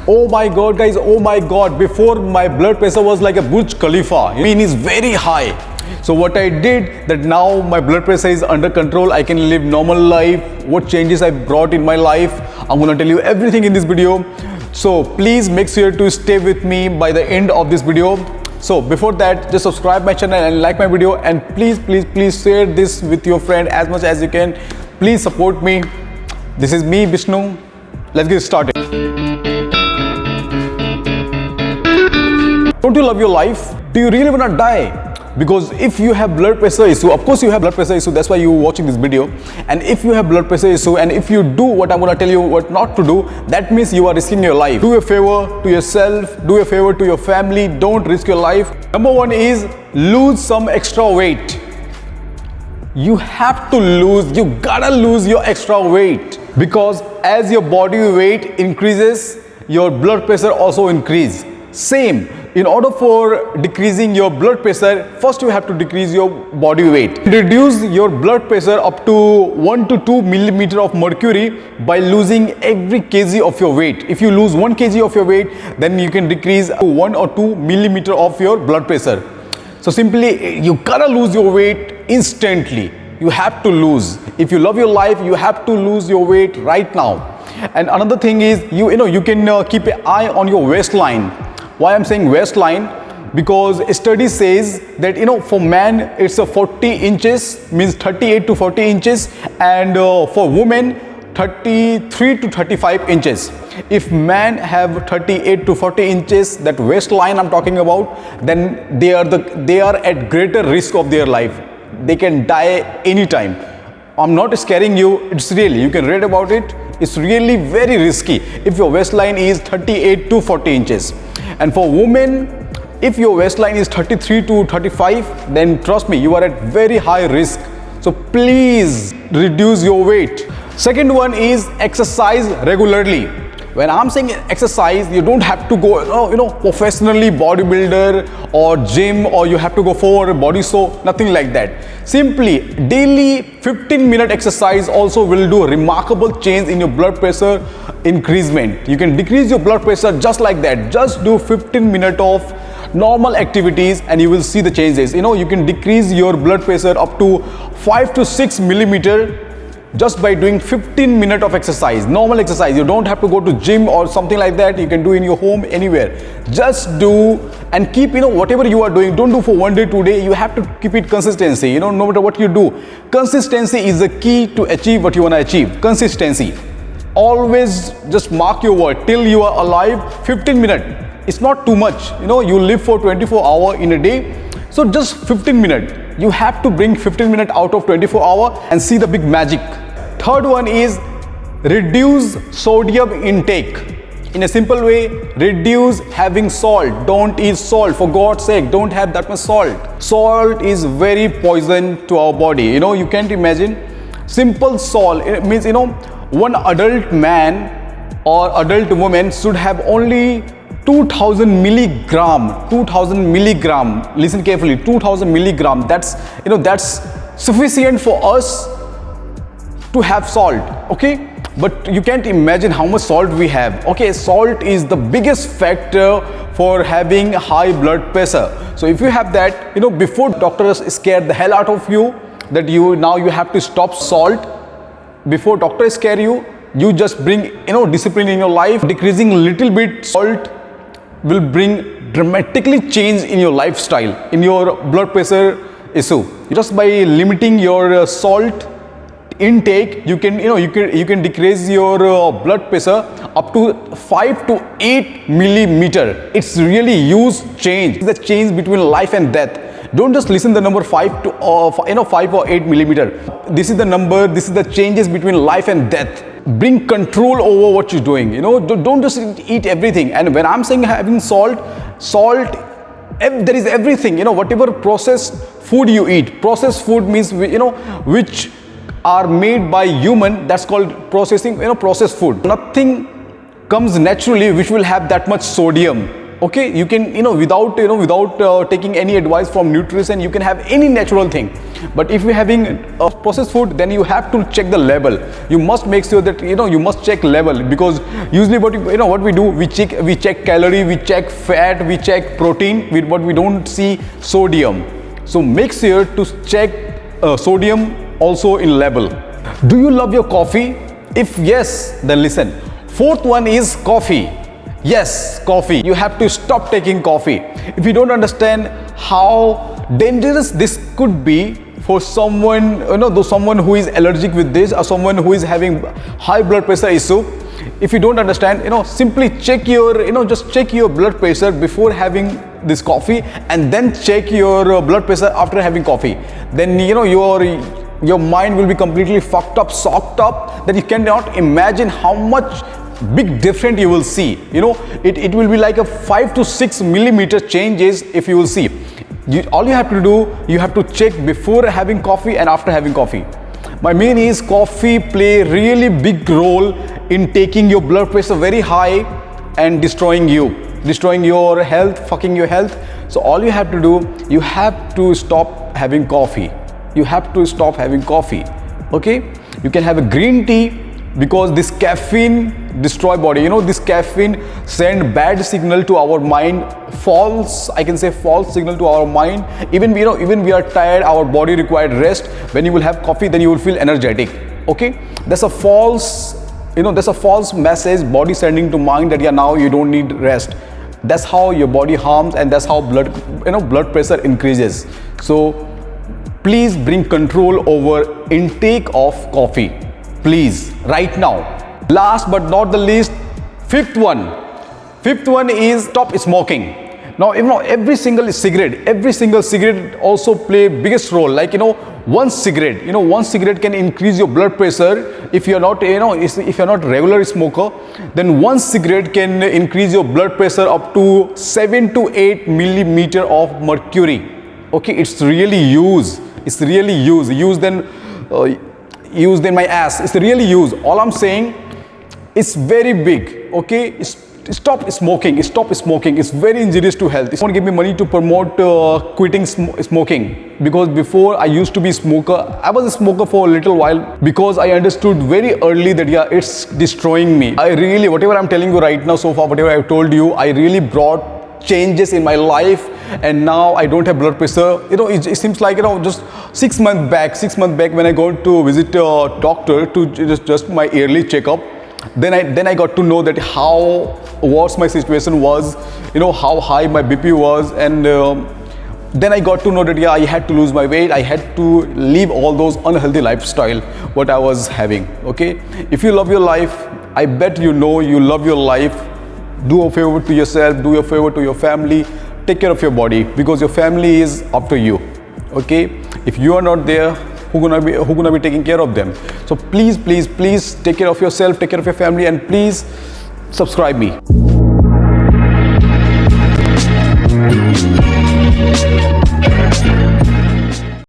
Oh my god guys, oh my god, before my blood pressure was like a Burj Khalifa. I mean, it's very high. So what I did, that now my blood pressure is under control, I can live normal life. What changes I brought in my life, I'm gonna tell you everything in this video. So please make sure to stay with me by the end of this video. So before that, just subscribe my channel and like my video, and please share this with your friend as much as you can. Please support me. This is me, Bishnu. Let's get started. Don't you love your life? Do you really want to die? Because if you have blood pressure issue, of course you have blood pressure issue, that's why you're watching this video. And if you have blood pressure issue, and if you do what I'm going to tell you what not to do, that means you are risking your life. Do a favor to yourself, do a favor to your family, don't risk your life. Number one is lose some extra weight. You have to lose, you gotta lose your extra weight, because as your body weight increases, your blood pressure also increases. Same. In order for decreasing your blood pressure, first you have to decrease your body weight. Reduce your blood pressure up to 1 to 2 millimeter of mercury by losing every kg of your weight. If you lose 1 kg of your weight, then you can decrease 1 or 2 millimeter of your blood pressure. So simply, you gotta lose your weight instantly. You have to lose. If you love your life, you have to lose your weight right now. And another thing is, you can keep an eye on your waistline. Why I'm saying waistline? Because study says that for man it's a 40 inches, means 38 to 40 inches, and for women 33 to 35 inches. If man have 38 to 40 inches, that waistline I'm talking about, then they are at greater risk of their life. They can die anytime. I'm not scaring you, it's really, you can read about it. It's really very risky if your waistline is 38 to 40 inches. And for women, if your waistline is 33 to 35, then trust me, you are at very high risk. So please reduce your weight. Second one is exercise regularly. When I'm saying exercise, you don't have to go, professionally bodybuilder or gym, or you have to go for a body show, nothing like that. Simply daily 15-minute exercise also will do a remarkable change in your blood pressure increasement. You can decrease your blood pressure just like that. Just do 15 minutes of normal activities and you will see the changes. You can decrease your blood pressure up to 5 to 6 millimeter just by doing 15 minutes of exercise, normal exercise. You don't have to go to gym or something like that. You can do in your home, anywhere. Just do and keep, whatever you are doing, don't do for 1 day, 2 days. You have to keep it consistency, no matter what you do. Consistency is the key to achieve what you want to achieve. Consistency. Always just mark your word till you are alive. 15 minutes. It's not too much. You live for 24 hours in a day. So just 15 minutes. You have to bring 15 minutes out of 24 hours and see the big magic. Third one is reduce sodium intake. In a simple way, reduce having salt. Don't eat salt, for God's sake. Don't have that much salt. Salt is very poison to our body. You can't imagine. Simple salt, it means one adult man or adult woman should have only 2000 milligram. 2000 milligram. Listen carefully. 2000 milligram. That's sufficient for us to have salt. Okay, but you can't imagine how much salt we have. Okay, salt is the biggest factor for having high blood pressure. So if you have that, before doctors scare the hell out of you that you have to stop salt, before doctors scare you, you just bring discipline in your life. Decreasing little bit salt will bring dramatically change in your lifestyle, in your blood pressure issue. Just by limiting your salt intake, you can decrease your blood pressure up to 5 to 8 millimeter. It's really huge change. It's the change between life and death. Don't just listen the number 5 to 5 or 8 millimeter. This is the number. This is the changes between life and death. Bring control over what you're doing. Don't just eat everything. And when I'm saying having salt, there is everything. Whatever processed food you eat. Processed food means which are made by human. That's called processing. Processed food. Nothing comes naturally which will have that much sodium. Okay, you can, without taking any advice from nutrition, you can have any natural thing. But if you're having processed food, then you have to check the level. You must make sure that you must check level, because usually what we do, we check calorie, we check fat, we check protein, but we don't see sodium. So make sure to check sodium also in level. Do you love your coffee? If yes, then listen. Fourth one is coffee. Yes, coffee. You have to stop taking coffee. If you don't understand how dangerous this could be for someone, someone who is allergic with this, or someone who is having high blood pressure issue, if you don't understand, simply check your, just check your blood pressure before having this coffee, and then check your blood pressure after having coffee. Then your mind will be completely fucked up, socked up, that you cannot imagine how much big difference you will see. It will be like a 5 to 6 millimeter changes if you will see. All you have to do, you have to check before having coffee and after having coffee. My main is coffee play really big role in taking your blood pressure very high and destroying your health, fucking your health. So all you have to do, you have to stop having coffee. You have to stop having coffee. Okay, you can have a green tea, because this caffeine destroy body. This caffeine send bad signal to our mind, false signal to our mind. Even we are tired, our body required rest. When you will have coffee, then you will feel energetic. Okay, that's a false message body sending to mind that now you don't need rest. That's how your body harms, and that's how blood pressure increases. So please bring control over intake of coffee, please, right now. Last but not the least, fifth one is stop smoking. Now, every single cigarette also play biggest role. Like, one cigarette can increase your blood pressure. If you're not, if you're not regular smoker, then one cigarette can increase your blood pressure up to 7 to 8 millimeter of mercury. Okay, it's really used in my ass. It's really used. All I'm saying, it's very big. Okay, stop smoking. It's very injurious to health. Don't give me money to promote quitting smoking, because before I used to be a smoker. I was a smoker for a little while, because I understood very early that it's destroying me. Whatever I'm telling you right now so far, whatever I've told you, I really brought changes in my life, and now I don't have blood pressure. It seems like just 6 months back when I go to visit a doctor to just my yearly checkup, then I got to know that how worse my situation was, how high my BP was, and then I got to know that I had to lose my weight. I had to leave all those unhealthy lifestyle what I was having. Okay, if you love your life, I bet you love your life. Do a favor to yourself, do a favor to your family, take care of your body, because your family is up to you. Okay, if you are not there, who gonna be taking care of them? So please take care of yourself, take care of your family, and please subscribe me.